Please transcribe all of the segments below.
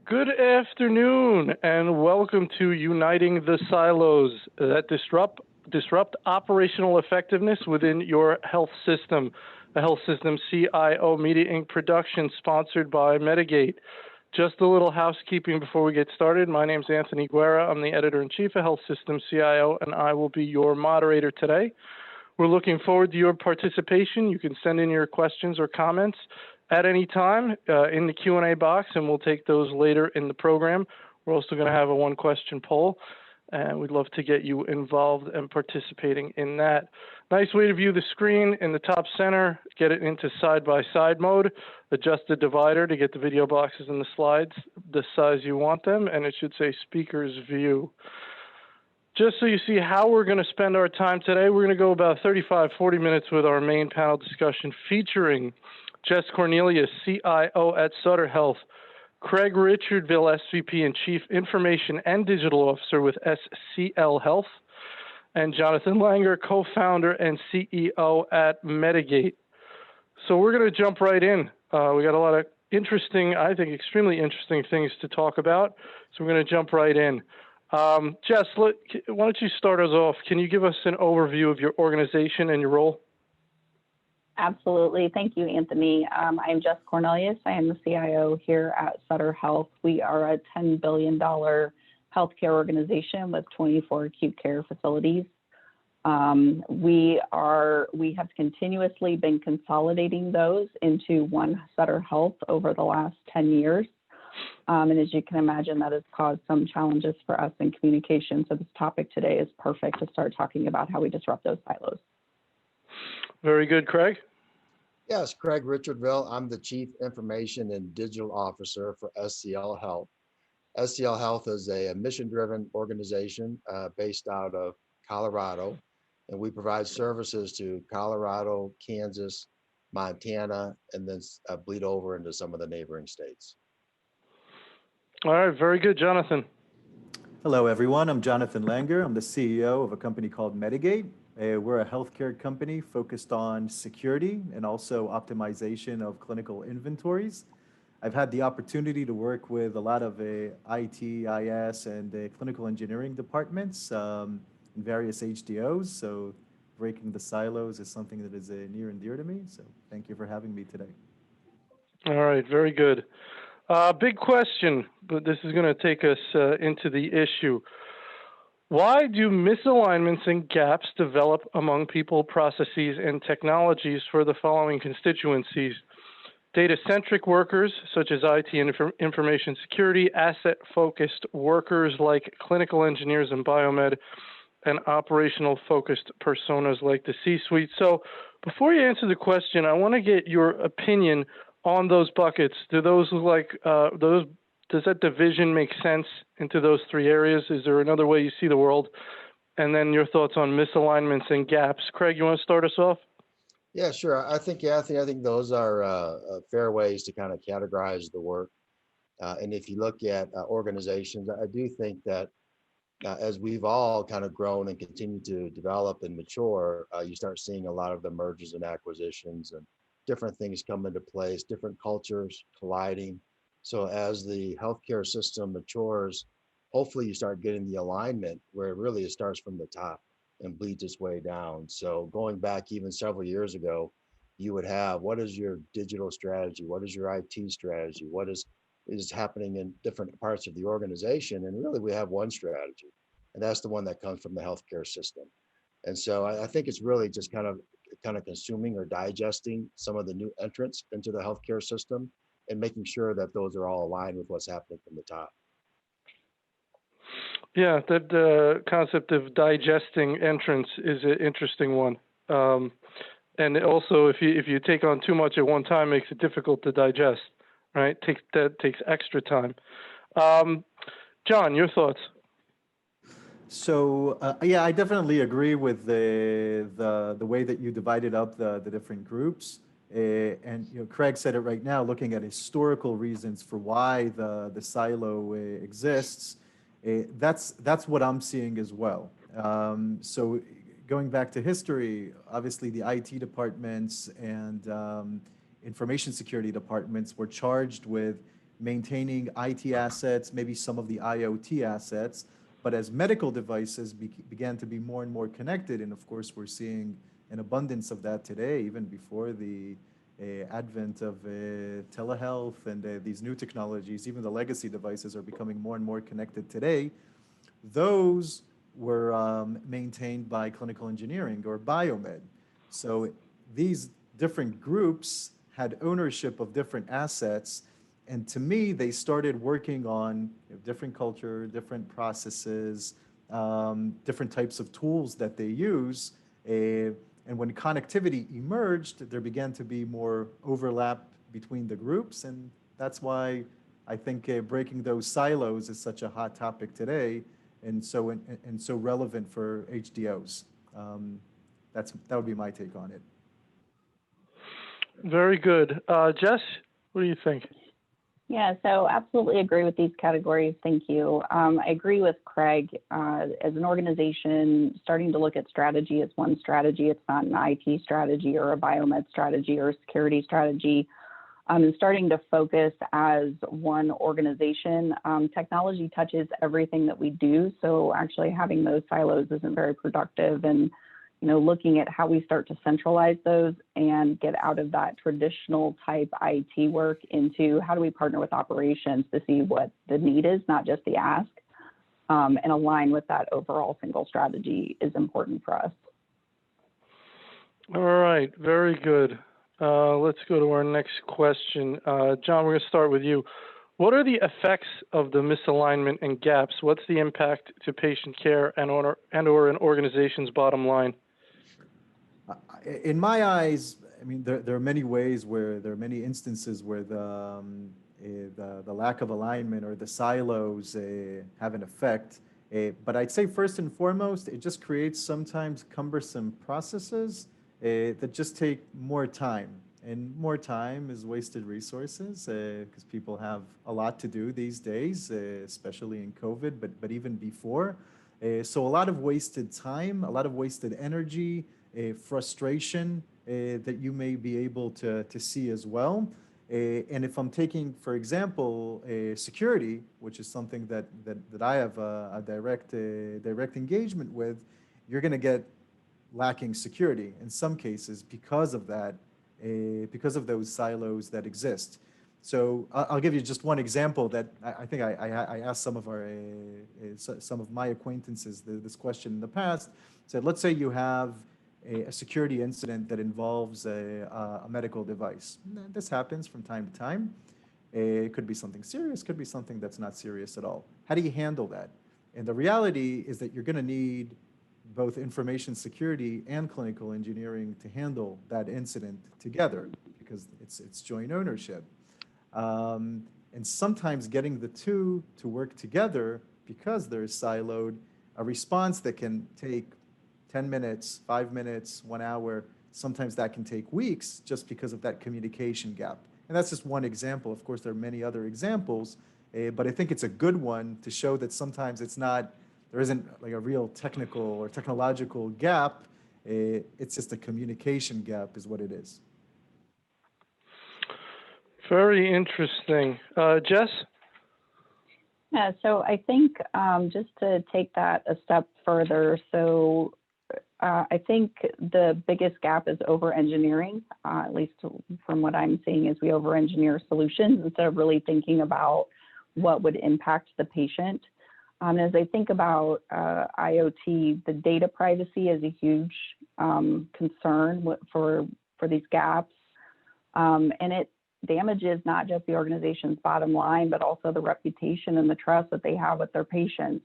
Good afternoon, and welcome to Uniting the Silos that disrupt operational effectiveness within your health system. A Health System CIO Media Inc. production sponsored by Medigate. Just a little housekeeping before we get started. My name is Anthony Guerra. I'm the editor-in-chief of Health System CIO, and I will be your moderator today. We're looking forward to your participation. You can send in your questions or comments at any time in the Q&A box, and we'll take those later in the program. We're also going to have a one-question poll, and we'd love to get you involved and participating in that. Nice way to view the screen in the top center, get it into side-by-side mode, adjust the divider to get the video boxes and the slides the size you want them, and it should say Speaker's View. Just so you see how we're going to spend our time today, we're going to go about 35-40 minutes with our main panel discussion featuring Jess Cornelius, CIO at Sutter Health, Craig Richardville, SVP and Chief Information and Digital Officer with SCL Health, and Jonathan Langer, co-founder and CEO at Medigate. So we're going to jump right in. We got a lot of interesting, I think extremely interesting things to talk about, so we're going to jump right in. Jess, why don't you start us off? Can you give us an overview of your organization and your role? Absolutely. Thank you, Anthony. I'm Jess Cornelius. I am the CIO here at Sutter Health. We are a $10 billion healthcare organization with 24 acute care facilities. We have continuously been consolidating those into one Sutter Health over the last 10 years. And as you can imagine, that has caused some challenges for us in communication. So this topic today is perfect to start talking about how we disrupt those silos. Very good, Craig. Yes, Craig Richardville. I'm the Chief Information and Digital Officer for SCL Health. SCL Health is a mission-driven organization based out of Colorado, and we provide services to Colorado, Kansas, Montana, and then bleed over into some of the neighboring states. All right, very good, Jonathan. Hello, everyone. I'm Jonathan Langer. I'm the CEO of a company called Medigate. We're a healthcare company focused on security and also optimization of clinical inventories. I've had the opportunity to work with a lot of IT, IS, and clinical engineering departments in various HDOs. So breaking the silos is something that is near and dear to me. So thank you for having me today. All right, very good. Big question, but this is going to take us into the issue. Why do misalignments and gaps develop among people, processes, and technologies for the following constituencies? Data-centric workers, such as IT and information security, asset-focused workers like clinical engineers and biomed, and operational-focused personas like the C-suite. So before you answer the question, I want to get your opinion on those buckets. Do those look like does that division make sense into those three areas? Is there another way you see the world? And then your thoughts on misalignments and gaps. Craig, you want to start us off? Yeah, sure. I think those are fair ways to kind of categorize the work. And if you look at organizations, I do think that as we've all kind of grown and continue to develop and mature, you start seeing a lot of the mergers and acquisitions and different things come into place, different cultures colliding. So as the healthcare system matures, hopefully you start getting the alignment where really it starts from the top and bleeds its way down. So going back even several years ago, you would have, what is your digital strategy? What is your IT strategy? What is happening in different parts of the organization? And really we have one strategy, and that's the one that comes from the healthcare system. And so I think it's really just kind of consuming or digesting some of the new entrants into the healthcare system and making sure that those are all aligned with what's happening from the top. Yeah, that concept of digesting entrance is an interesting one. And also, if you take on too much at one time, makes it difficult to digest, right? That takes extra time. John, your thoughts? So yeah, I definitely agree with the way that you divided up the different groups. And Craig said it right now, looking at historical reasons for why the silo exists. That's what I'm seeing as well. So going back to history, obviously the IT departments and information security departments were charged with maintaining IT assets, maybe some of the IoT assets. But as medical devices began to be more and more connected, and of course we're seeing an abundance of that today, even before the advent of telehealth and these new technologies, even the legacy devices are becoming more and more connected today. Those were maintained by clinical engineering or biomed. So these different groups had ownership of different assets. And to me, they started working on different culture, different processes, different types of tools that they use. And when connectivity emerged, there began to be more overlap between the groups. And that's why I think breaking those silos is such a hot topic today and so relevant for HDOs. That would be my take on it. Very good. Jess, what do you think? Yeah, so absolutely agree with these categories. Thank you. I agree with Craig. As an organization, starting to look at strategy as one strategy. It's not an IT strategy or a biomed strategy or a security strategy. And starting to focus as one organization. Technology touches everything that we do, so actually having those silos isn't very productive. And looking at how we start to centralize those and get out of that traditional type IT work into how do we partner with operations to see what the need is, not just the ask, and align with that overall single strategy is important for us. All right, very good. Let's go to our next question. John, we're going to start with you. What are the effects of the misalignment and gaps? What's the impact to patient care and or an organization's bottom line? In my eyes, I mean, there are many ways where there are many instances where the lack of alignment or the silos have an effect. But I'd say first and foremost, it just creates sometimes cumbersome processes that just take more time. And more time is wasted resources because people have a lot to do these days, especially in COVID, but even before. So a lot of wasted time, a lot of wasted energy, frustration that you may be able to see as well. And if I'm taking, for example, security, which is something that I have a direct engagement with, you're going to get lacking security in some cases because of that, because of those silos that exist. So I'll give you just one example that I think I asked some of my acquaintances this question in the past. Said, let's say you have a security incident that involves a medical device. This happens from time to time. It could be something serious, could be something that's not serious at all. How do you handle that? And the reality is that you're going to need both information security and clinical engineering to handle that incident together because it's joint ownership. And sometimes getting the two to work together because they're siloed, a response that can take 10 minutes, 5 minutes, 1 hour, sometimes that can take weeks just because of that communication gap. And that's just one example. Of course, there are many other examples, but I think it's a good one to show that sometimes there isn't like a real technical or technological gap. It's just a communication gap is what it is. Very interesting. Jess? Yeah, so I think just to take that a step further, so I think the biggest gap is over-engineering, at least from what I'm seeing is we over-engineer solutions instead of really thinking about what would impact the patient. As I think about IoT, the data privacy is a huge concern for these gaps. And it damages not just the organization's bottom line, but also the reputation and the trust that they have with their patients.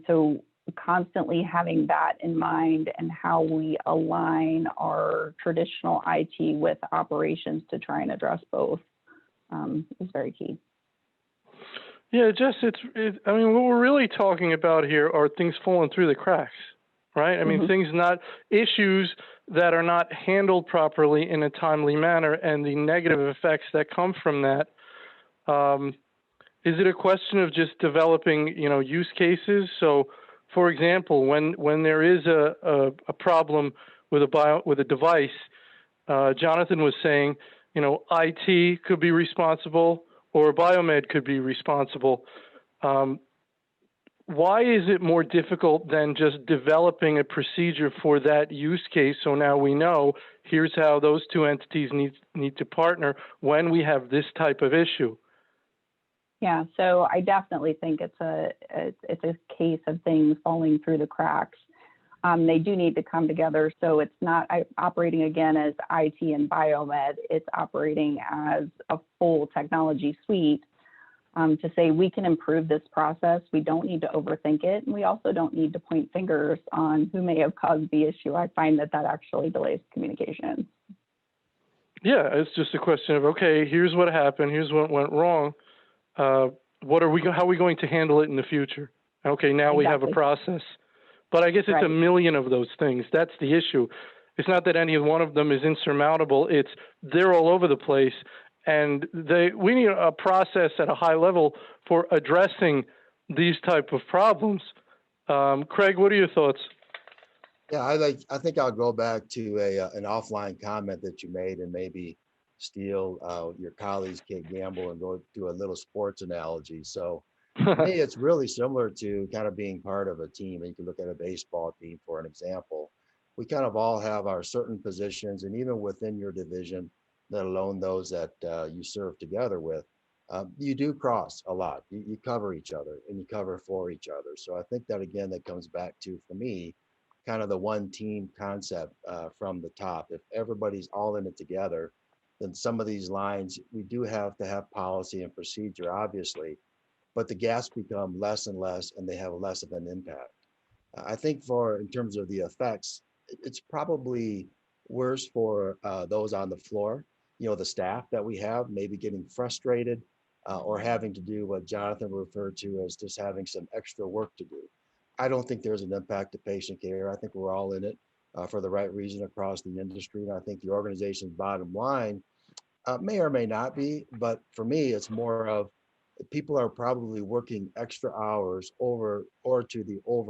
So constantly having that in mind and how we align our traditional IT with operations to try and address both is very key. Yeah, Jess, I mean, what we're really talking about here are things falling through the cracks, right? I mean, issues that are not handled properly in a timely manner and the negative effects that come from that. Is it a question of just developing, use cases? So, for example, when there is a problem with a device, Jonathan was saying, IT could be responsible or biomed could be responsible. Why is it more difficult than just developing a procedure for that use case? So now we know here's how those two entities need to partner when we have this type of issue. Yeah, so I definitely think it's a case of things falling through the cracks. They do need to come together. So it's not operating again as IT and biomed. It's operating as a full technology suite. To say we can improve this process. We don't need to overthink it. And we also don't need to point fingers on who may have caused the issue. I find that actually delays communication. Yeah, it's just a question of, okay, here's what happened. Here's what went wrong. How are we going to handle it in the future? Okay, now we have a process. But I guess it's a million of those things. That's the issue. It's not that any one of them is insurmountable. They're all over the place. And we need a process at a high level for addressing these type of problems. Craig, what are your thoughts? Yeah, I think I'll go back to an offline comment that you made and maybe steal your colleague's Kate Gamble and go do a little sports analogy. So for me, it's really similar to kind of being part of a team. And you can look at a baseball team for an example. We kind of all have our certain positions, and even within your division, let alone those that you serve together with, you do cross a lot. You cover each other and you cover for each other. So I think that, again, that comes back to, for me, kind of the one team concept from the top. If everybody's all in it together, then some of these lines, we do have to have policy and procedure, obviously, but the gaps become less and less and they have less of an impact. I think in terms of the effects, it's probably worse for those on the floor. The staff that we have maybe getting frustrated or having to do what Jonathan referred to as just having some extra work to do. I don't think there's an impact to patient care. I think we're all in it for the right reason across the industry. And I think the organization's bottom line may or may not be, but for me, it's more of people are probably working extra hours over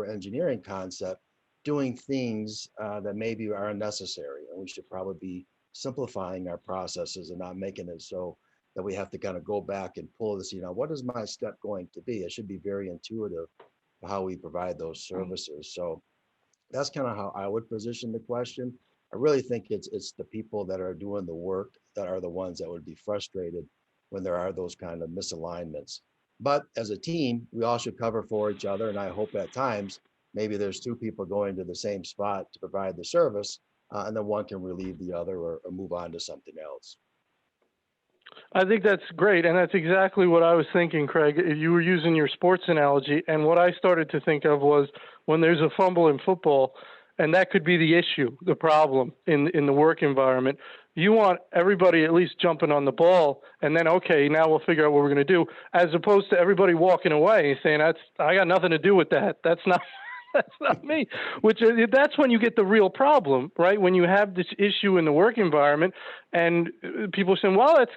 engineering concept, doing things that maybe are unnecessary. And we should probably be simplifying our processes and not making it so that we have to kind of go back and pull this, what is my step going to be? It should be very intuitive how we provide those services. So that's kind of how I would position the question. I really think it's the people that are doing the work that are the ones that would be frustrated when there are those kind of misalignments. But as a team, we all should cover for each other. And I hope at times, maybe there's two people going to the same spot to provide the service, and then one can relieve the other or move on to something else. I think that's great. And that's exactly what I was thinking, Craig. You were using your sports analogy. And what I started to think of was when there's a fumble in football, and that could be the issue, the problem in the work environment. You want everybody at least jumping on the ball, and then, okay, now we'll figure out what we're going to do, as opposed to everybody walking away saying, I got nothing to do with that. That's not me. That's when you get the real problem, right? When you have this issue in the work environment, and people are saying, well, it's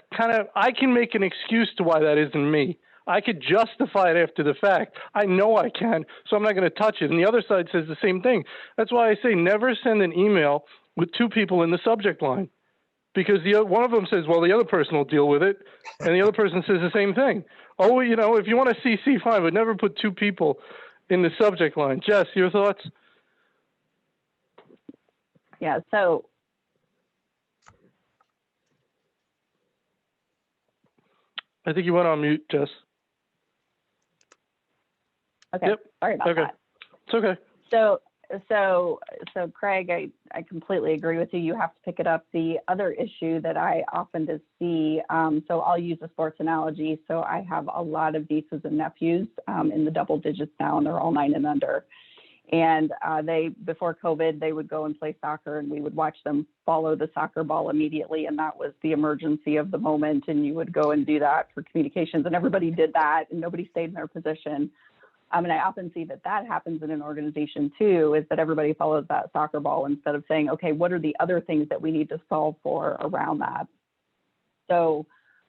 I can make an excuse to why that isn't me. I could justify it after the fact. I know I can, so I'm not going to touch it. And the other side says the same thing. That's why I say never send an email with two people in the subject line, because one of them says, well, the other person will deal with it, and the other person says the same thing. Oh, if you want to CC, fine, but never put two people in the subject line. Jess, your thoughts? Yeah, so I think you went on mute, Jess. Okay, yep. Sorry about that. It's okay. So Craig, I completely agree with you. You have to pick it up. The other issue that I often see, so I'll use a sports analogy. So I have a lot of nieces and nephews in the double digits now, and they're all 9 and under. And before COVID, they would go and play soccer, and we would watch them follow the soccer ball immediately. And that was the emergency of the moment. And you would go and do that for communications, and everybody did that, and nobody stayed in their position. And I often see that happens in an organization too, is that everybody follows that soccer ball instead of saying, okay, what are the other things that we need to solve for around that? So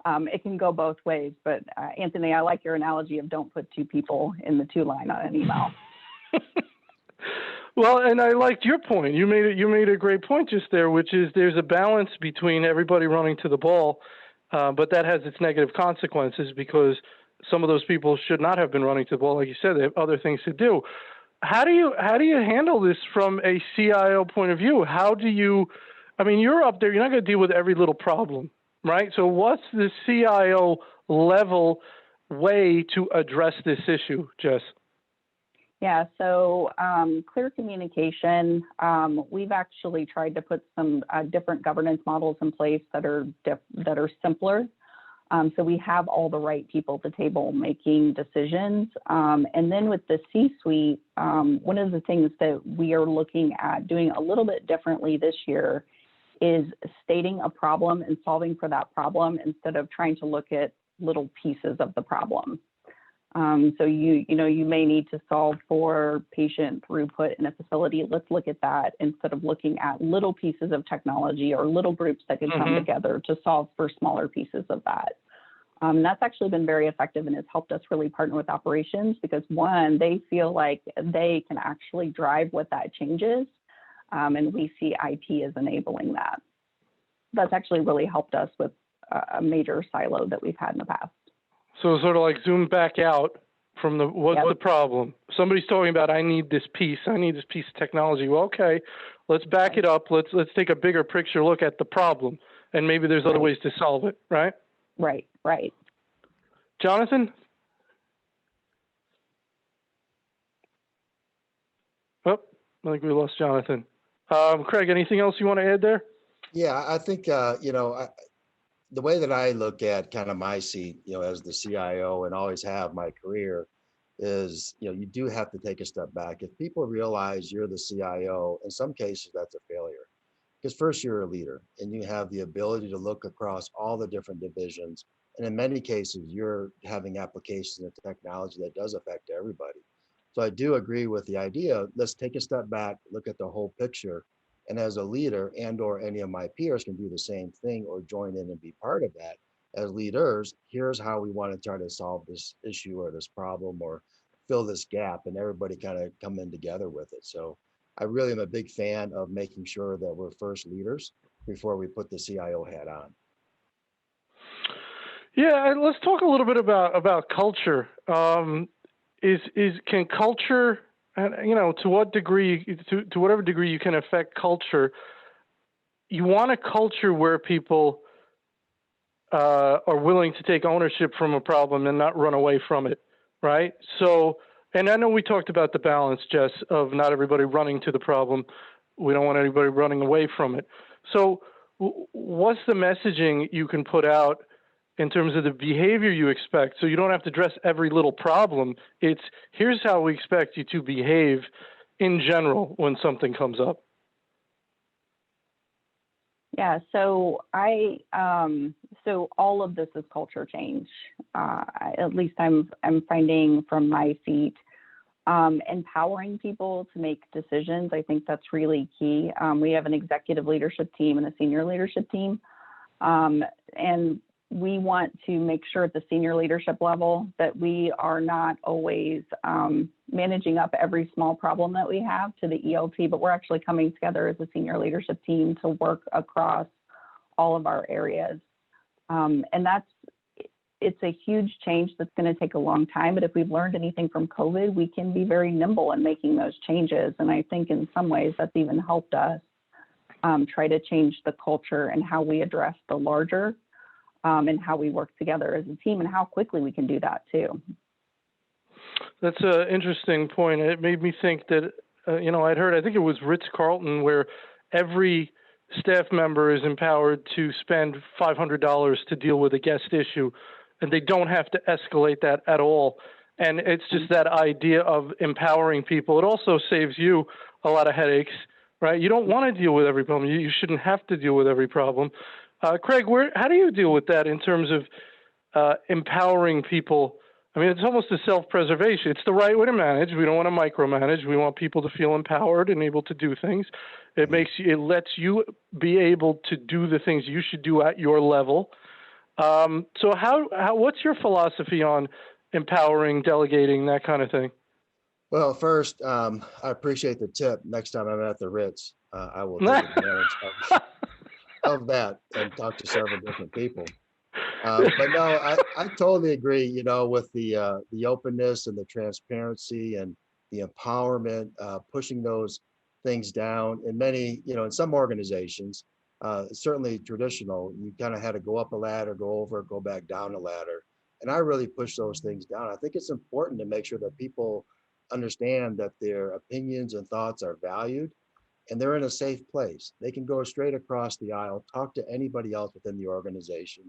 it can go both ways. But Anthony, I like your analogy of don't put two people in the two line on an email. Well, and I liked your point. You made a great point just there, which is there's a balance between everybody running to the ball, but that has its negative consequences because some of those people should not have been running to the ball. Like you said, they have other things to do. How do you handle this from a CIO point of view? I mean, you're up there, you're not going to deal with every little problem, right? So what's the CIO level way to address this issue, Jess? Yeah, so clear communication. We've actually tried to put some different governance models in place that are simpler. So we have all the right people at the table making decisions. And then with the C-suite, one of the things that we are looking at doing a little bit differently this year is stating a problem and solving for that problem instead of trying to look at little pieces of the problem. So you may need to solve for patient throughput in a facility. Let's look at that instead of looking at little pieces of technology or little groups that could come together to solve for smaller pieces of that. That's actually been very effective and has helped us really partner with operations because one, they feel like they can actually drive what that change is. And we see IT as enabling that. That's actually really helped us with a major silo that we've had in the past. So sort of like zoom back out from what's the problem? Somebody's talking about, I need this piece of technology. Well, okay, let's back it up. Let's take a bigger picture look at the problem, and maybe there's other ways to solve it, right? Right. Jonathan? Oh, I think we lost Jonathan. Craig, anything else you want to add there? Yeah, I think, the way that I look at kind of my seat, as the CIO and always have my career is, you do have to take a step back. If people realize you're the CIO, in some cases that's a failure. Because first you're a leader and you have the ability to look across all the different divisions. And in many cases, you're having applications of technology that does affect everybody. So I do agree with the idea, let's take a step back, look at the whole picture. And as a leader and or any of my peers can do the same thing or join in and be part of that. As leaders, here's how we want to try to solve this issue or this problem or fill this gap, and everybody kind of come in together with it. So I really am a big fan of making sure that we're first leaders before we put the CIO hat on. Yeah, and let's talk a little bit about culture. Can culture, to what degree, to whatever degree you can affect culture, you want a culture where people are willing to take ownership from a problem and not run away from it, right? So, and I know we talked about the balance, Jess, of not everybody running to the problem. We don't want anybody running away from it. So what's the messaging you can put out in terms of the behavior you expect? So you don't have to address every little problem. It's here's how we expect you to behave in general when something comes up. Yeah, so so all of this is culture change. At least I'm finding from my seat, empowering people to make decisions. I think that's really key. We have an executive leadership team and a senior leadership team, and we want to make sure at the senior leadership level that we are not always managing up every small problem that we have to the ELT, but we're actually coming together as a senior leadership team to work across all of our areas. And it's a huge change that's going to take a long time, but if we've learned anything from COVID, we can be very nimble in making those changes. And I think in some ways that's even helped us try to change the culture and how we address the larger and how we work together as a team and how quickly we can do that too. That's an interesting point. It made me think that, I'd heard, I think it was Ritz-Carlton, where every staff member is empowered to spend $500 to deal with a guest issue, and they don't have to escalate that at all. And it's just that idea of empowering people. It also saves you a lot of headaches, right? You don't want to deal with every problem. You shouldn't have to deal with every problem. Craig, how do you deal with that in terms of empowering people? I mean, it's almost a self-preservation. It's the right way to manage. We don't want to micromanage. We want people to feel empowered and able to do things. It lets you be able to do the things you should do at your level. So what's your philosophy on empowering, delegating, that kind of thing? Well, first, I appreciate the tip. Next time I'm at the Ritz, I will take advantage of that and talk to several different people. But no, I totally agree, with the openness and the transparency and the empowerment, pushing those things down in many, in some organizations, certainly traditional, you kind of had to go up a ladder, go over, go back down a ladder. And I really push those things down. I think it's important to make sure that people understand that their opinions and thoughts are valued and they're in a safe place. They can go straight across the aisle, talk to anybody else within the organization,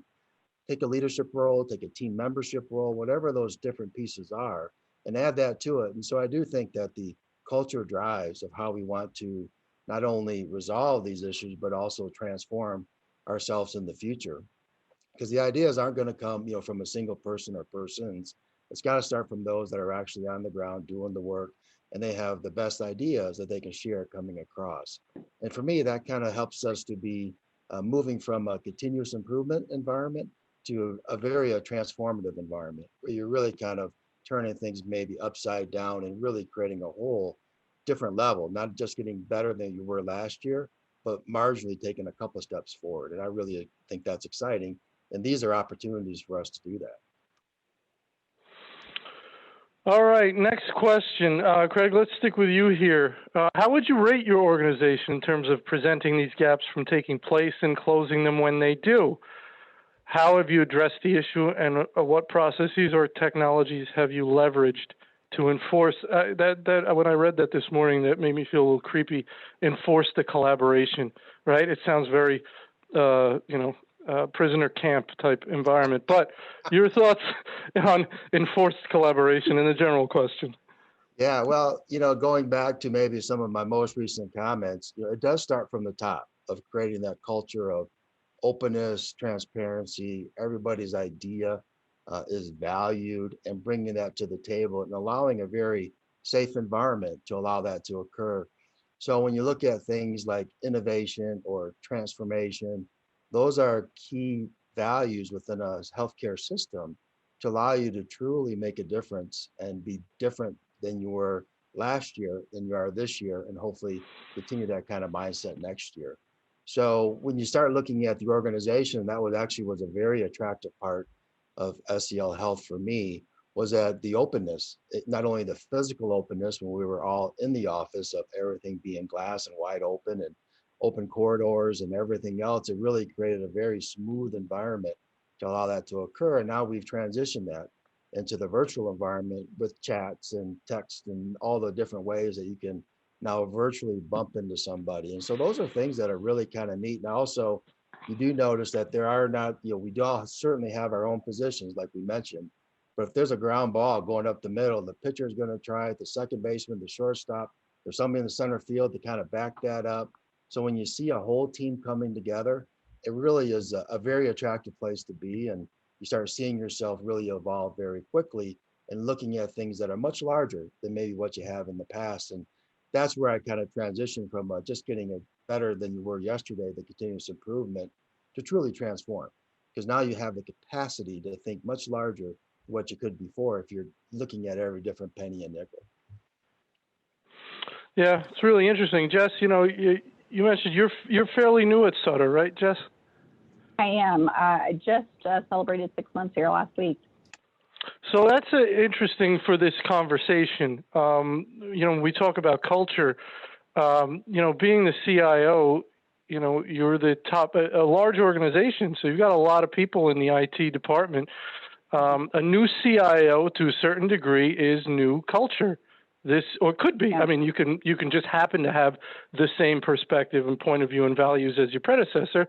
take a leadership role, take a team membership role, whatever those different pieces are, and add that to it. And so I do think that the culture drives of how we want to not only resolve these issues, but also transform ourselves in the future. Because the ideas aren't going to come, from a single person or persons. It's got to start from those that are actually on the ground doing the work, and they have the best ideas that they can share coming across. And for me, that kind of helps us to be moving from a continuous improvement environment to a very transformative environment where you're really kind of turning things maybe upside down and really creating a whole different level, not just getting better than you were last year, but marginally taking a couple of steps forward. And I really think that's exciting. And these are opportunities for us to do that. All right, next question. Craig, let's stick with you here. How would you rate your organization in terms of presenting these gaps from taking place and closing them when they do? How have you addressed the issue, and what processes or technologies have you leveraged to enforce that when I read that this morning, that made me feel a little creepy. Enforce the collaboration, right? It sounds very, prisoner camp type environment. But your thoughts on enforced collaboration and the general question? Yeah, well, going back to maybe some of my most recent comments, it does start from the top of creating that culture of openness, transparency, everybody's idea is valued, and bringing that to the table and allowing a very safe environment to allow that to occur. So when you look at things like innovation or transformation, those are key values within a healthcare system to allow you to truly make a difference and be different than you were last year than you are this year, and hopefully continue that kind of mindset next year. So when you start looking at the organization, that was a very attractive part of SEL Health for me, was that the openness, not only the physical openness when we were all in the office of everything being glass and wide open and open corridors and everything else, it really created a very smooth environment to allow that to occur. And now we've transitioned that into the virtual environment with chats and text and all the different ways that you can now virtually bump into somebody. And so those are things that are really kind of neat. Now also, you do notice that there are not, we do all certainly have our own positions like we mentioned, but if there's a ground ball going up the middle, the pitcher is going to try it, the second baseman, the shortstop, there's somebody in the center field to kind of back that up. So when you see a whole team coming together, it really is a very attractive place to be. And you start seeing yourself really evolve very quickly and looking at things that are much larger than maybe what you have in the past. And that's where I kind of transitioned from just getting it better than you were yesterday, the continuous improvement, to truly transform. Because now you have the capacity to think much larger than what you could before if you're looking at every different penny and nickel. Yeah, it's really interesting. Jess, you mentioned you're fairly new at Sutter, right, Jess? I am. I just celebrated 6 months here last week. So that's interesting for this conversation. We talk about culture. Being the CIO, you're the top, a large organization, so you've got a lot of people in the IT department. A new CIO, to a certain degree, is new culture. This, or could be. Yeah. I mean, you can just happen to have the same perspective and point of view and values as your predecessor,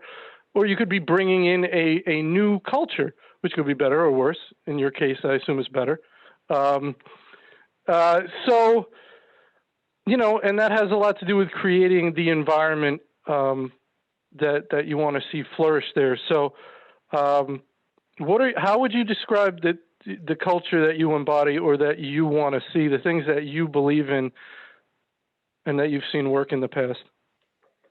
or you could be bringing in a new culture, which could be better or worse. In your case, I assume it's better. And that has a lot to do with creating the environment that you want to see flourish there. So, how would you describe the culture that you embody or that you want to see, the things that you believe in and that you've seen work in the past?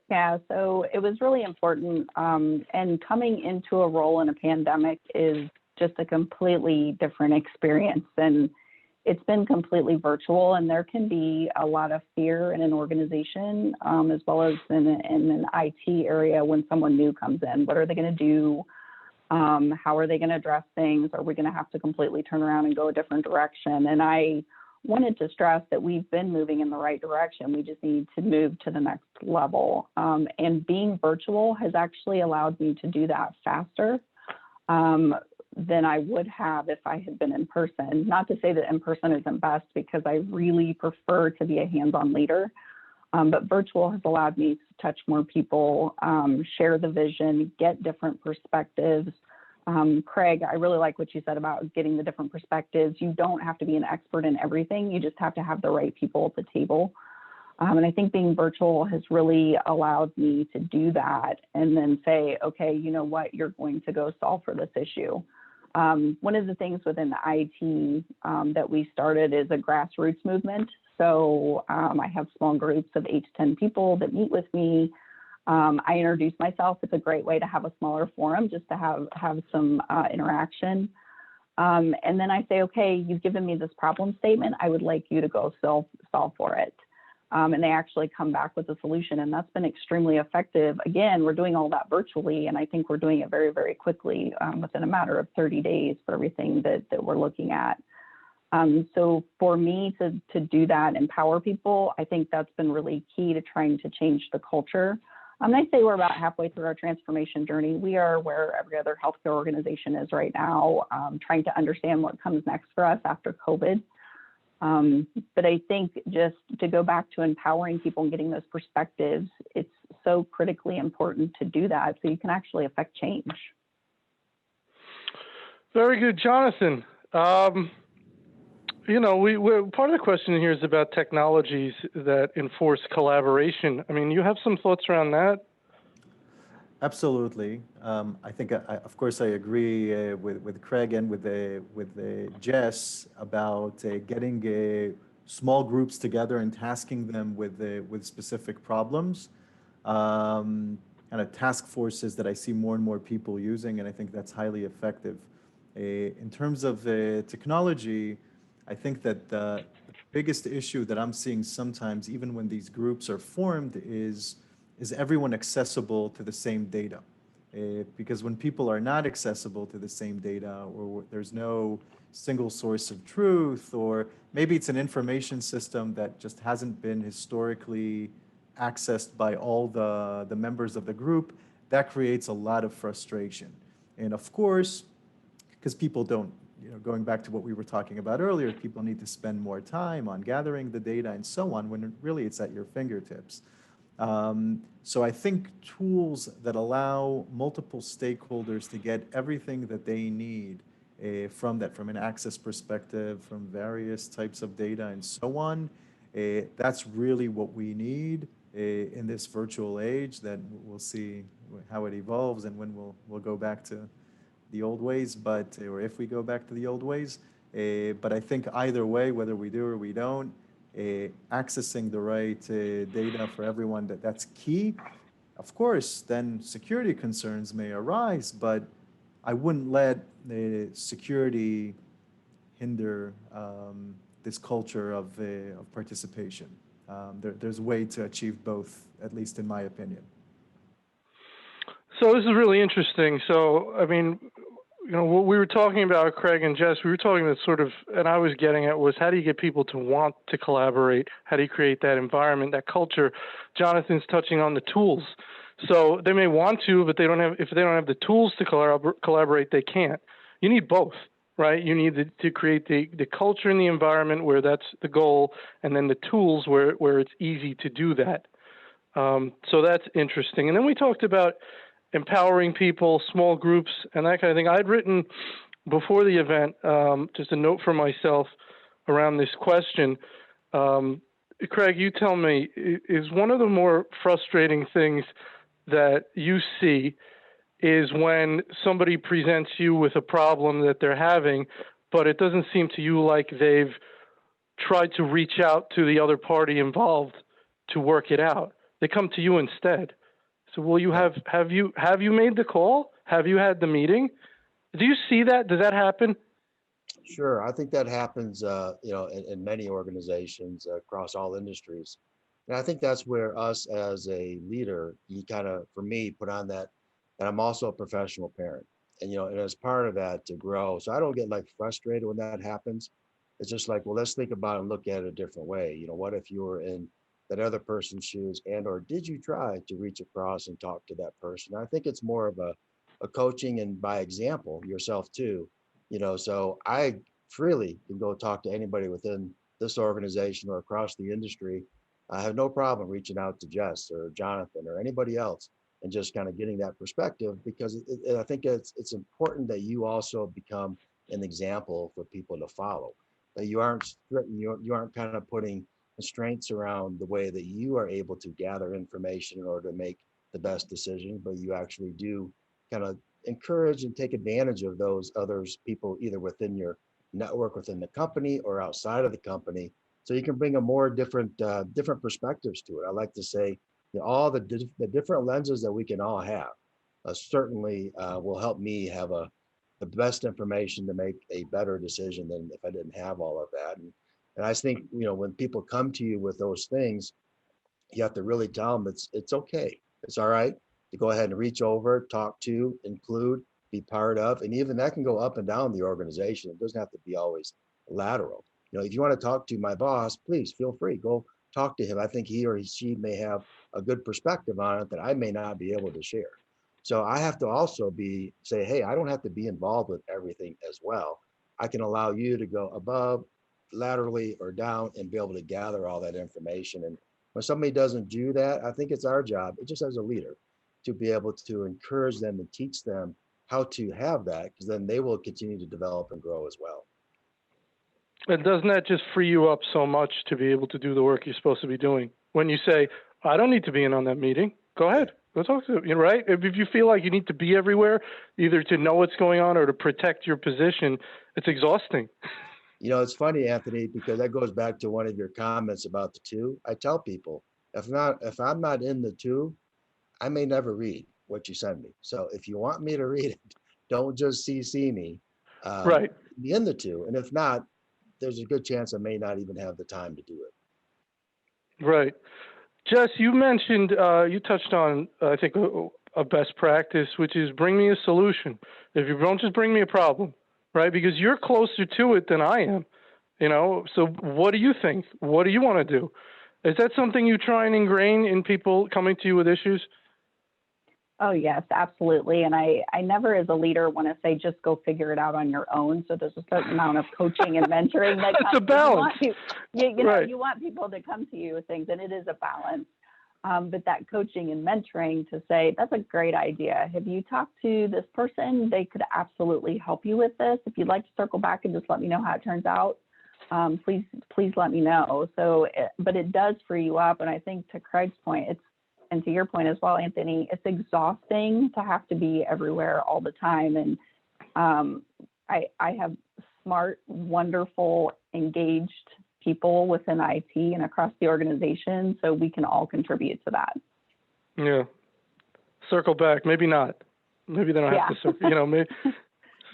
Yeah, so it was really important. And coming into a role in a pandemic is just a completely different experience. And it's been completely virtual, and there can be a lot of fear in an organization, as well as in an IT area when someone new comes in. What are they going to do? How are they going to address things? Are we going to have to completely turn around and go a different direction? And I wanted to stress that we've been moving in the right direction. We just need to move to the next level. And being virtual has actually allowed me to do that faster than I would have if I had been in person. Not to say that in person isn't best, because I really prefer to be a hands-on leader. But virtual has allowed me to touch more people, share the vision, get different perspectives. Craig, I really like what you said about getting the different perspectives. You don't have to be an expert in everything. You just have to have the right people at the table. And I think being virtual has really allowed me to do that and then say, okay, you know what, you're going to go solve for this issue. One of the things within the IT that we started is a grassroots movement. So I have small groups of 8 to 10 people that meet with me. I introduce myself. It's a great way to have a smaller forum, just to have some interaction. And then I say, okay, you've given me this problem statement. I would like you to go solve for it. And they actually come back with a solution, and that's been extremely effective. Again, we're doing all that virtually, and I think we're doing it very, very quickly, within a matter of 30 days for everything that we're looking at. So for me to do that, empower people, I think that's been really key to trying to change the culture. I'd say we're about halfway through our transformation journey. We are where every other healthcare organization is right now, trying to understand what comes next for us after COVID. But I think just to go back to empowering people and getting those perspectives, it's so critically important to do that so you can actually affect change. Very good, Jonathan. You know, we're part of the question here is about technologies that enforce collaboration. I mean, you have some thoughts around that? Absolutely. I think, of course, I agree with Craig and with Jess about getting small groups together and tasking them with specific problems. Kind of task forces that I see more and more people using, and I think that's highly effective. In terms of technology, I think that the biggest issue that I'm seeing sometimes, even when these groups are formed, is everyone accessible to the same data? Because when people are not accessible to the same data, or there's no single source of truth, or maybe it's an information system that just hasn't been historically accessed by all the members of the group, that creates a lot of frustration. And of course, because people don't, going back to what we were talking about earlier, people need to spend more time on gathering the data and so on, when really it's at your fingertips. So I think tools that allow multiple stakeholders to get everything that they need from an access perspective, from various types of data and so on, that's really what we need in this virtual age. That we'll see how it evolves and when we'll go back to the old ways, or if we go back to the old ways. But I think either way, whether we do or we don't, accessing the right data for everyone, that's key. Of course, then security concerns may arise, but I wouldn't let the security hinder this culture of participation. There's a way to achieve both, at least in my opinion. So this is really interesting. So, I mean, what we were talking about, Craig and Jess, we were talking about sort of, and I was getting at was, how do you get people to want to collaborate? How do you create that environment, that culture? Jonathan's touching on the tools. So they may want to, but if they don't have the tools to collaborate, they can't. You need both, right? You need to create the culture and the environment where that's the goal, and then the tools where it's easy to do that. So that's interesting. And then we talked about empowering people, small groups, and that kind of thing. I'd written before the event just a note for myself around this question. Craig, you tell me, is one of the more frustrating things that you see is when somebody presents you with a problem that they're having, but it doesn't seem to you like they've tried to reach out to the other party involved to work it out. They come to you instead. So will you have you made the call? Have you had the meeting? Do you see that? Does that happen? Sure, I think that happens, in many organizations across all industries. And I think that's where us as a leader, you kind of, for me, put on that, and I'm also a professional parent. And, and as part of that to grow, so I don't get like frustrated when that happens. It's just like, well, let's think about it and look at it a different way. What if you were in that other person's shoes or did you try to reach across and talk to that person? I think it's more of a coaching and by example yourself too. So I freely can go talk to anybody within this organization or across the industry. I have no problem reaching out to Jess or Jonathan or anybody else and just kind of getting that perspective, because I think it's important that you also become an example for people to follow. That you aren't kind of putting constraints around the way that you are able to gather information in order to make the best decision, but you actually do kind of encourage and take advantage of those others people either within your network within the company or outside of the company, so you can bring a more different perspectives to it. I like to say, all the different lenses that we can all have certainly will help me have the best information to make a better decision than if I didn't have all of that. And I think, when people come to you with those things, you have to really tell them it's okay. It's all right to go ahead and reach over, talk to, include, be part of, and even that can go up and down the organization. It doesn't have to be always lateral. If you want to talk to my boss, please feel free. Go talk to him. I think he or she may have a good perspective on it that I may not be able to share. So I have to also say, hey, I don't have to be involved with everything as well. I can allow you to go above, laterally, or down and be able to gather all that information. And when somebody doesn't do that, I think it's our job, just as a leader, to be able to encourage them and teach them how to have that, because then they will continue to develop and grow as well. And doesn't that just free you up so much to be able to do the work you're supposed to be doing? When you say, I don't need to be in on that meeting, go ahead, go talk to them, right? If you feel like you need to be everywhere, either to know what's going on or to protect your position, it's exhausting. It's funny, Anthony, because that goes back to one of your comments about the two. I tell people, if I'm not in the two, I may never read what you send me. So if you want me to read it, don't just CC me. Right. Be in the two. And if not, there's a good chance I may not even have the time to do it. Right. Jess, you mentioned, you touched on, I think, a best practice, which is bring me a solution. If you don't just bring me a problem, right? Because you're closer to it than I am, So what do you think? What do you want to do? Is that something you try and ingrain in people coming to you with issues? Oh, yes, absolutely. And I never, as a leader, want to say just go figure it out on your own. So there's a certain amount of coaching and mentoring that It's a balance. You want people to come to you with things, and it is a balance. But that coaching and mentoring to say, that's a great idea. Have you talked to this person? They could absolutely help you with this. If you'd like to circle back and just let me know how it turns out, please let me know. But it does free you up. And I think to Craig's point, and to your point as well, Anthony, it's exhausting to have to be everywhere all the time. And I have smart, wonderful, engaged people within IT and across the organization, so we can all contribute to that. Yeah. Circle back. Maybe not. Maybe they don't have to circle. Maybe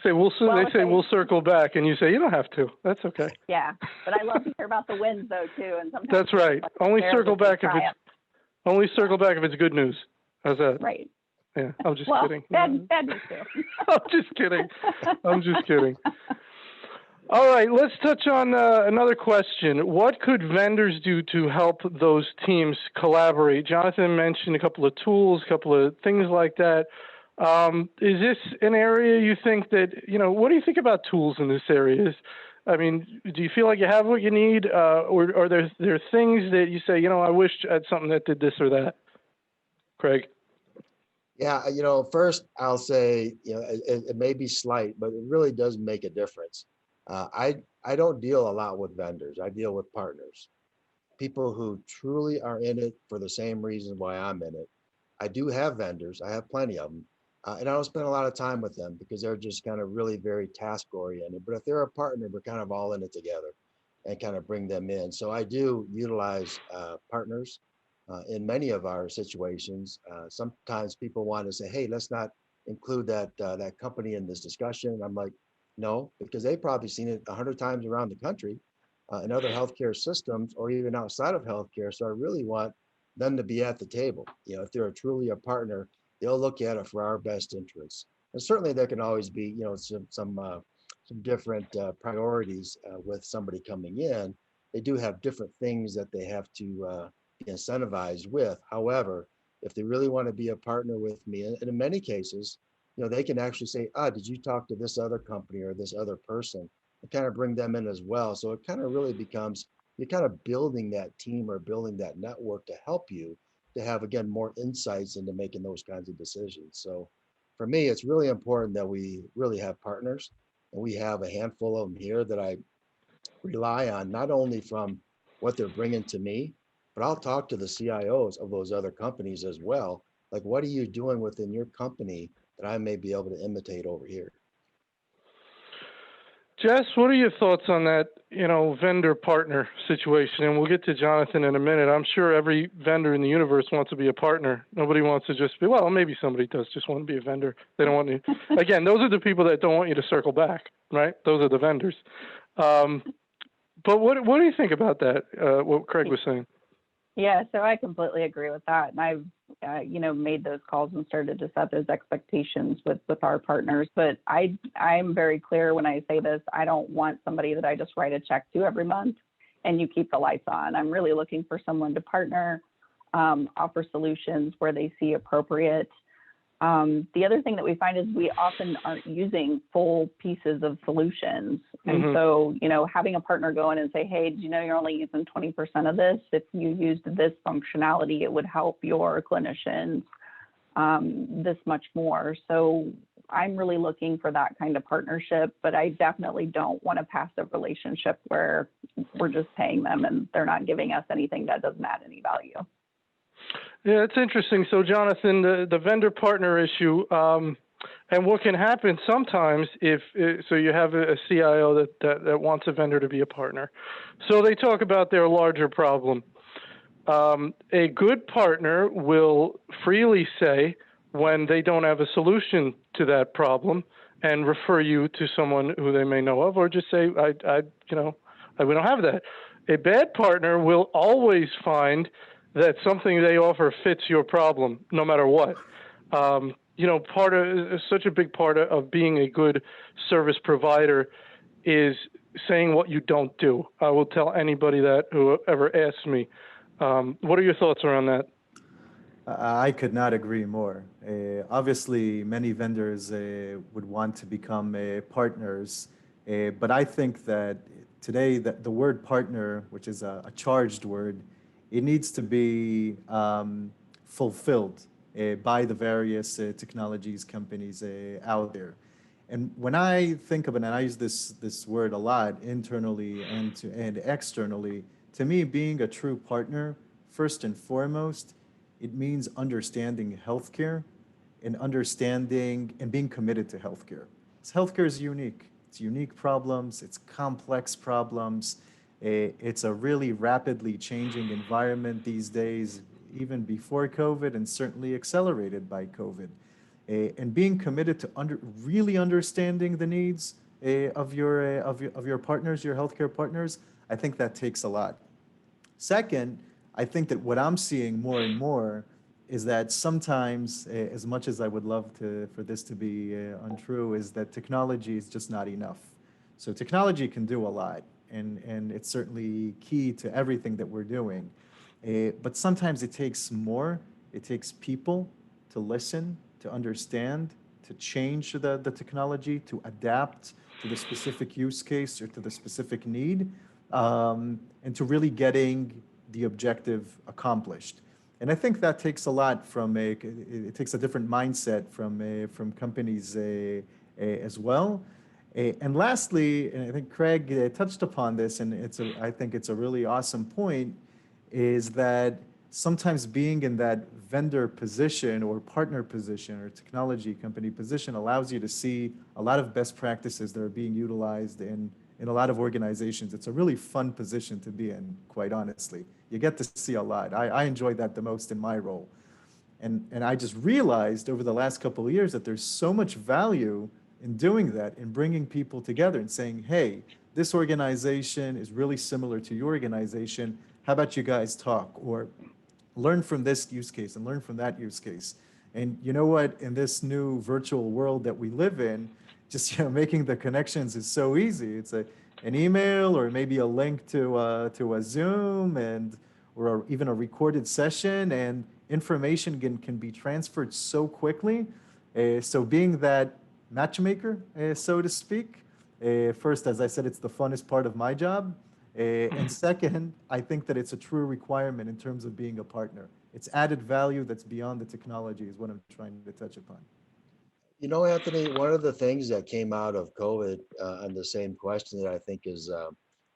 say we'll circle back, and you say you don't have to. That's okay. Yeah, but I love to hear about the wins though too, and sometimes that's right. Only circle back if it's good news. How's that? Right. Yeah, I'm just kidding. Bad news too. I'm just kidding. All right, let's touch on another question. What could vendors do to help those teams collaborate? Jonathan mentioned a couple of tools, a couple of things like that. Is this an area you think that, what do you think about tools in this area? Do you feel like you have what you need, or are there things that you say, I wish I had something that did this or that? Craig? Yeah, first I'll say, it may be slight, but it really does make a difference. I don't deal a lot with vendors. I deal with partners, people who truly are in it for the same reason why I'm in it. I do have vendors. I have plenty of them. And I don't spend a lot of time with them because they're just kind of really very task oriented. But if they're a partner, we're kind of all in it together and kind of bring them in. So I do utilize partners in many of our situations. Sometimes people want to say, hey, let's not include that company in this discussion. I'm like, No, because they've probably seen it 100 times around the country in other healthcare systems or even outside of healthcare. So I really want them to be at the table. You know, if they're truly a partner, they'll look at it for our best interests. And certainly there can always be, you know, some different priorities with somebody coming in. They do have different things that they have to be incentivized with. However, if they really want to be a partner with me, and in many cases, you know, they can actually say, ah, did you talk to this other company or this other person? And kind of bring them in as well. So it kind of really becomes, you're kind of building that team or building that network to help you to have, again, more insights into making those kinds of decisions. So for me, it's really important that we really have partners. And we have a handful of them here that I rely on, not only from what they're bringing to me, but I'll talk to the CIOs of those other companies as well. Like, what are you doing within your company that I may be able to imitate over here? Jess, what are your thoughts on that, vendor partner situation? And we'll get to Jonathan in a minute. I'm sure every vendor in the universe wants to be a partner. Nobody wants to just be, well, maybe somebody does just want to be a vendor. They don't want you. Again, those are the people that don't want you to circle back, right? Those are the vendors. But what do you think about that, what Craig was saying? Yeah, so I completely agree with that. And I've, made those calls and started to set those expectations with our partners. But I'm very clear when I say this, I don't want somebody that I just write a check to every month and you keep the lights on. I'm really looking for someone to partner, offer solutions where they see appropriate. The other thing that we find is we often aren't using full pieces of solutions. And so, having a partner go in and say, hey, do you know you're only using 20% of this? If you used this functionality, it would help your clinicians this much more. So I'm really looking for that kind of partnership, but I definitely don't want a passive relationship where we're just paying them and they're not giving us anything that doesn't add any value. Yeah, it's interesting. So, Jonathan, the vendor partner issue, and what can happen sometimes so you have a CIO that wants a vendor to be a partner. So they talk about their larger problem. A good partner will freely say when they don't have a solution to that problem and refer you to someone who they may know of, or just say, we don't have that. A bad partner will always find that something they offer fits your problem, no matter what. Such a big part of being a good service provider is saying what you don't do. I will tell anybody that who ever asks me. What are your thoughts around that? I could not agree more. Obviously, many vendors would want to become partners, but I think that today that the word partner, which is a charged word, it needs to be fulfilled by the various technologies companies out there. And when I think of it, and I use this word a lot internally and externally, to me, being a true partner, first and foremost, it means understanding healthcare and understanding and being committed to healthcare. Because healthcare is unique. It's unique problems, it's complex problems. It's a really rapidly changing environment these days, even before COVID and certainly accelerated by COVID. And being committed to really understanding the needs of your partners, your healthcare partners, I think that takes a lot. Second, I think that what I'm seeing more and more is that sometimes, as much as I would love for this to be untrue, is that technology is just not enough. So technology can do a lot, and it's certainly key to everything that we're doing. But sometimes it takes more. It takes people to listen, to understand, to change the technology, to adapt to the specific use case or to the specific need, and to really getting the objective accomplished. And I think that takes a lot it takes a different mindset from companies as well. And lastly, and I think Craig touched upon this, and I think it's a really awesome point, is that sometimes being in that vendor position or partner position or technology company position allows you to see a lot of best practices that are being utilized in a lot of organizations. It's a really fun position to be in, quite honestly. You get to see a lot. I enjoy that the most in my role. And I just realized over the last couple of years that there's so much value in doing that, in bringing people together and saying, hey, this organization is really similar to your organization. How about you guys talk, or learn from this use case and learn from that use case? And you know what? In this new virtual world that we live in, just making the connections is so easy. It's an email or maybe a link to a Zoom and or even a recorded session, and information can be transferred so quickly. So being that matchmaker, so to speak, first, as I said, it's the funnest part of my job. And second, I think that it's a true requirement in terms of being a partner. It's added value that's beyond the technology is what I'm trying to touch upon. You know, Anthony, one of the things that came out of COVID, on the same question that I think is, I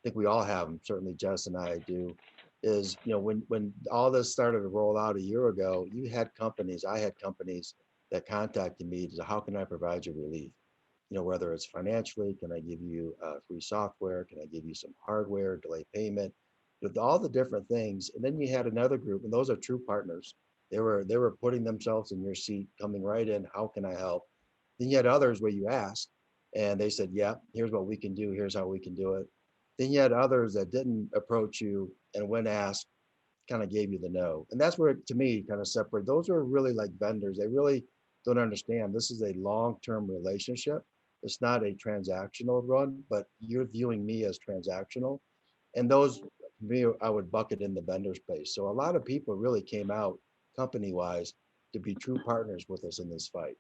think we all have them, certainly Jess and I do, is, when all this started to roll out a year ago, I had companies that contacted me to say, how can I provide you relief? Whether it's financially, can I give you free software? Can I give you some hardware, delay payment, with all the different things. And then you had another group, and those are true partners. They were putting themselves in your seat, coming right in. How can I help? Then you had others where you asked and they said, yeah, here's what we can do. Here's how we can do it. Then you had others that didn't approach you, and when asked, kind of gave you the no. And that's where, to me, kind of separate. Those are really like vendors. They really don't understand this is a long-term relationship. It's not a transactional run, but you're viewing me as transactional. And those, me, I would bucket in the vendor space. So a lot of people really came out company-wise to be true partners with us in this fight.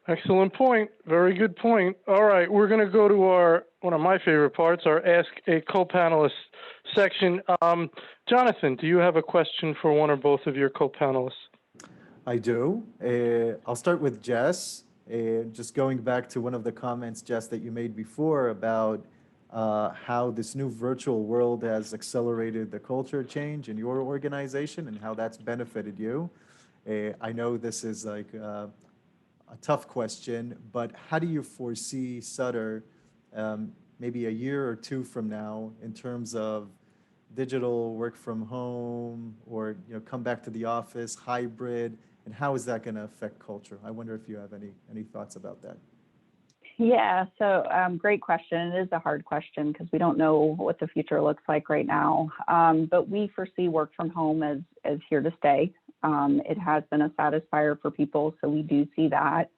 Excellent point. Very good point. All right, we're going to go to one of my favorite parts, our Ask a Co-Panelist section. Jonathan, do you have a question for one or both of your co-panelists? I do. I'll start with Jess. Just going back to one of the comments, Jess, that you made before about how this new virtual world has accelerated the culture change in your organization and how that's benefited you. I know this is like a tough question, but how do you foresee Sutter maybe a year or two from now in terms of digital work from home, or come back to the office, hybrid, and how is that going to affect culture? I wonder if you have any thoughts about that. Yeah, so great question. It is a hard question because we don't know what the future looks like right now. But we foresee work from home as here to stay. It has been a satisfier for people, so we do see that.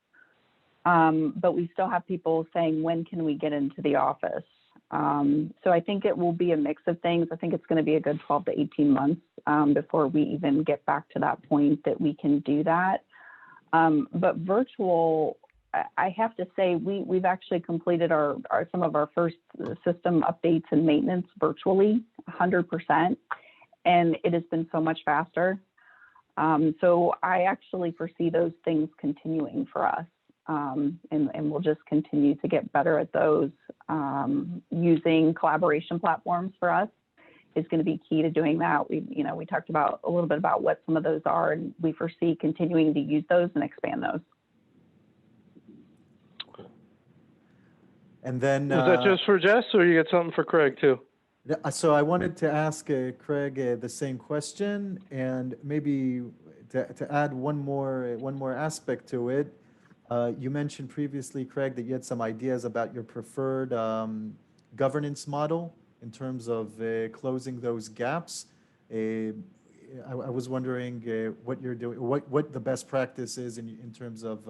But we still have people saying, when can we get into the office? So I think it will be a mix of things. I think it's going to be a good 12 to 18 months before we even get back to that point that we can do that. But virtual, I have to say, we've actually completed some of our first system updates and maintenance virtually, 100%, and it has been so much faster. So I actually foresee those things continuing for us, and we'll just continue to get better at those. Using collaboration platforms for us is going to be key to doing that. We talked about a little bit about what some of those are, and we foresee continuing to use those and expand those. And then was that just for Jess, or you got something for Craig too? So I wanted to ask Craig the same question, and maybe to add one more aspect to it. You mentioned previously, Craig, that you had some ideas about your preferred governance model in terms of closing those gaps. I was wondering what you're doing, what the best practice is in terms of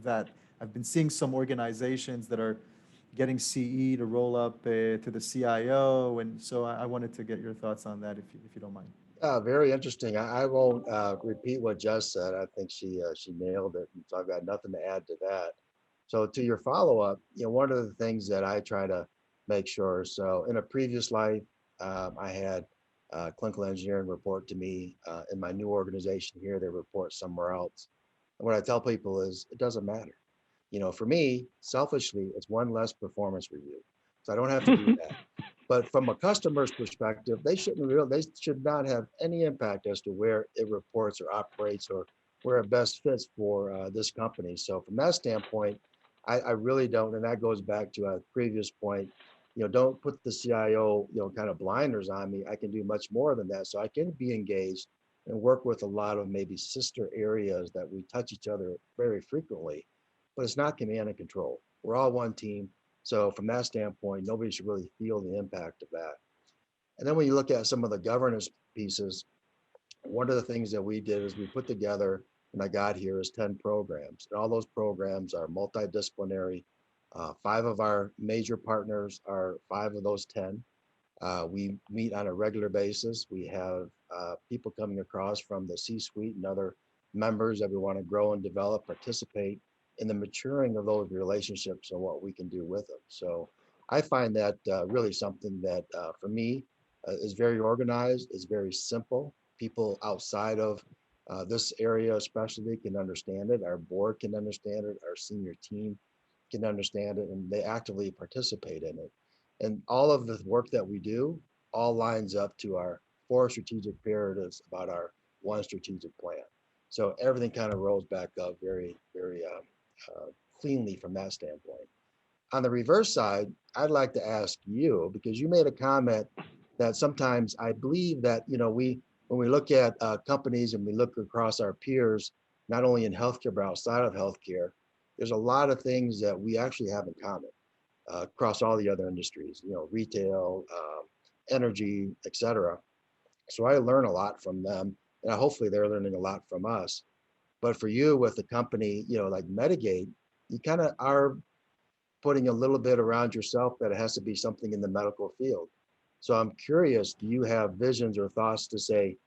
that. I've been seeing some organizations that are getting CE to roll up to the CIO, and so I wanted to get your thoughts on that, if you don't mind. Very interesting. I won't repeat what Jess said. I think she nailed it. So I've got nothing to add to that. So to your follow-up, one of the things that I try to make sure, so in a previous life, I had clinical engineering report to me. In my new organization here, they report somewhere else. And what I tell people is, it doesn't matter. For me, selfishly, it's one less performance review. So I don't have to do that. But from a customer's perspective, they should not have any impact as to where it reports or operates or where it best fits for this company. So from that standpoint, I really don't, and that goes back to a previous point, don't put the CIO, kind of blinders on me. I can do much more than that. So I can be engaged and work with a lot of maybe sister areas that we touch each other very frequently. but it's not command and control. We're all one team. So from that standpoint, nobody should really feel the impact of that. And then when you look at some of the governance pieces, one of the things that we did is we put together, when I got here, is 10 programs. And all those programs are multidisciplinary. 5 of our major partners are 5 of those 10. We meet on a regular basis. We have people coming across from the C-suite and other members that we want to grow and develop, participate in the maturing of those relationships and what we can do with them. So I find that really something that for me is very organized, is very simple. People outside of this area especially can understand it. Our board can understand it. Our senior team can understand it, and they actively participate in it. And all of the work that we do all lines up to our 4 strategic imperatives about our 1 strategic plan. So everything kind of rolls back up very, very cleanly from that standpoint. On the reverse side, I'd like to ask you, because you made a comment that sometimes I believe that, when we look at companies and we look across our peers, not only in healthcare, but outside of healthcare, there's a lot of things that we actually have in common across all the other industries, retail, energy, et cetera. So I learn a lot from them, and hopefully they're learning a lot from us. But for you with a company, like Medigate, you kind of are putting a little bit around yourself that it has to be something in the medical field. So I'm curious, do you have visions or thoughts to say,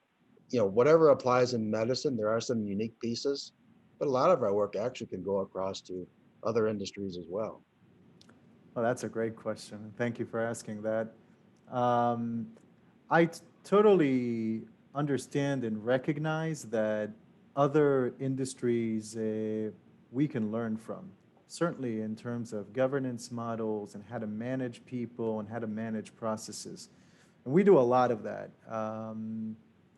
whatever applies in medicine, there are some unique pieces, but a lot of our work actually can go across to other industries as well. Well, that's a great question. Thank you for asking that. Um, I totally understand and recognize that other industries we can learn from, certainly in terms of governance models and how to manage people and how to manage processes. And we do a lot of that. And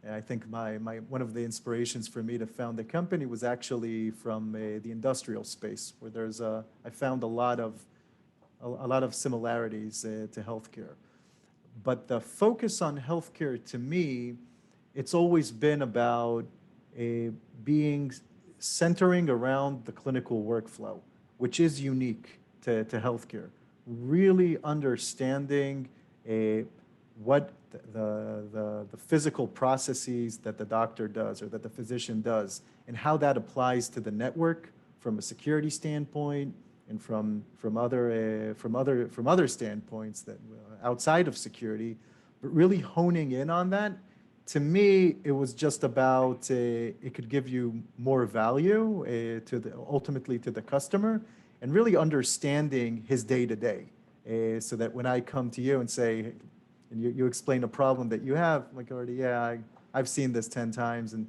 I think one of the inspirations for me to found the company was actually from the industrial space, where I found a lot of similarities to healthcare. But the focus on healthcare, to me, it's always been about being centering around the clinical workflow, which is unique to healthcare. Really understanding what the physical processes that the doctor does or that the physician does, and how that applies to the network from a security standpoint, and from other standpoints that outside of security, but really honing in on that. To me, it was just about it could give you more value ultimately to the customer, and really understanding his day to day, so that when I come to you and say, and you explain a problem that you have, like, already, yeah, I've seen this 10 times, and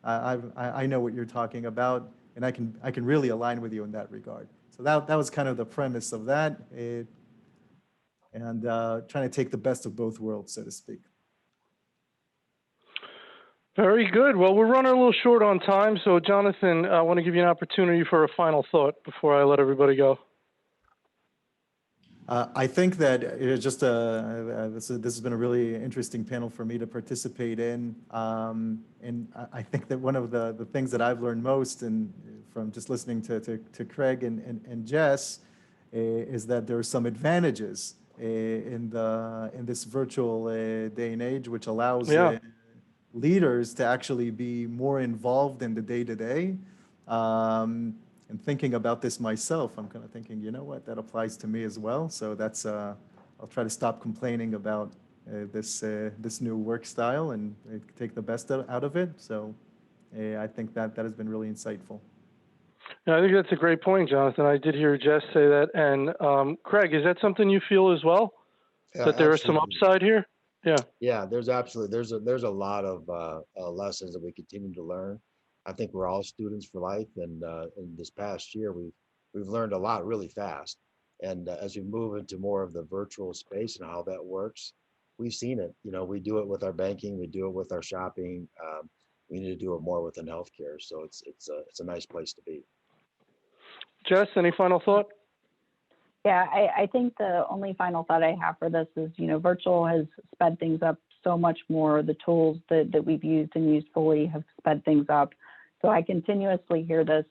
I know what you're talking about, and I can really align with you in that regard. So that was kind of the premise of that, and trying to take the best of both worlds, so to speak. Very good. Well, we're running a little short on time, so Jonathan, I want to give you an opportunity for a final thought before I let everybody go. I think that this has been a really interesting panel for me to participate in, and I think that one of the things that I've learned most, and from just listening to Craig and Jess, is that there are some advantages in this virtual day and age, which allows leaders to actually be more involved in the day-to-day. And thinking about this myself, I'm kind of thinking, you know what, that applies to me as well. So that's I'll try to stop complaining about this new work style and take the best out of it. So I think that has been really insightful. Yeah, I think that's a great point, Jonathan. I did hear Jess say that. And Craig, is that something you feel as well? That there is some upside here? Yeah. Yeah, there's a lot of lessons that we continue to learn. I think we're all students for life, and in this past year, we've learned a lot really fast. And as we move into more of the virtual space and how that works, we've seen it. We do it with our banking, we do it with our shopping. We need to do it more within healthcare. So it's a nice place to be. Jess, any final thought? Yeah, I think the only final thought I have for this is, virtual has sped things up so much more. The tools that we've used and used fully have sped things up. So I continuously hear this,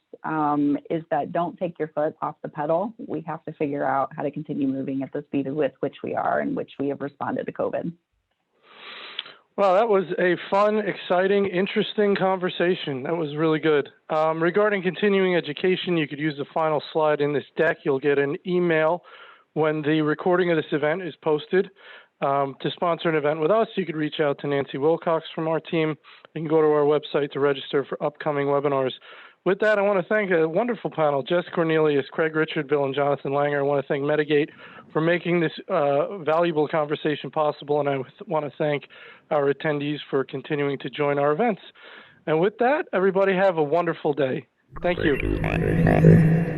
is that don't take your foot off the pedal. We have to figure out how to continue moving at the speed with which we are and which we have responded to COVID. Well, that was a fun, exciting, interesting conversation. That was really good. Regarding continuing education, you could use the final slide in this deck. You'll get an email when the recording of this event is posted. To sponsor an event with us, you could reach out to Nancy Wilcox from our team. You can go to our website to register for upcoming webinars. With that, I want to thank a wonderful panel, Jess Cornelius, Craig Richardville, and Jonathan Langer. I want to thank Medigate for making this valuable conversation possible, and I want to thank our attendees for continuing to join our events. And with that, everybody have a wonderful day. Thank you.